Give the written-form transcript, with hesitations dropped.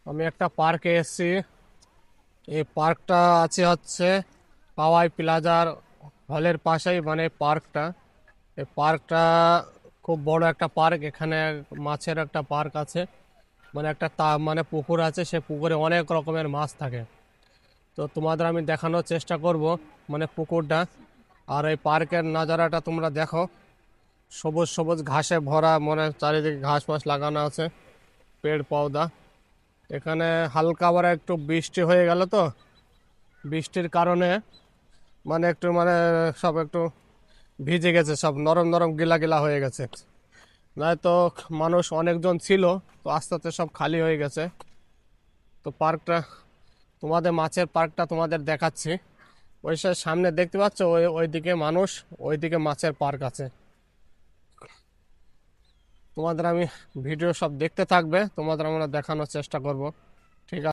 আমি একটা পার্কে এসেছি। এই পার্কটা আছে হচ্ছে পাওয়াই প্লাজার হলের পাশেই, মানে পার্কটা। এই পার্কটা খুব বড় একটা পার্ক। এখানে মাছের একটা পার্ক আছে, মানে একটা মানে পুকুর আছে। সে পুকুরে অনেক রকমের মাছ থাকে। তো তোমাদের আমি দেখানোর চেষ্টা করব, মানে পুকুরটা। আর এই পার্কের নাজারাটা তোমরা দেখো, সবুজ সবুজ ঘাসে ভরা, মানে চারিদিকে ঘাস ফাস লাগানো আছে, পেড় পৌধা। এখানে হালকা আবার একটু বৃষ্টি হয়ে গেল, তো বৃষ্টির কারণে মানে একটু মানে সব একটু ভিজে গেছে, সব নরম নরম গিলা গিলা হয়ে গেছে। নয়তো মানুষ অনেকজন ছিল, তো আস্তে আস্তে সব খালি হয়ে গেছে। তো পার্কটা, তোমাদের মাছের পার্কটা তোমাদের দেখাচ্ছি। ওই সামনে দেখতে পাচ্ছ, ওইদিকে মানুষ, ওইদিকে মাছের পার্ক আছে। তোমাদের আমি ভিডিও সব দেখতে থাকবে, তোমাদের আমরা দেখানোর চেষ্টা করব। ঠিক আছে।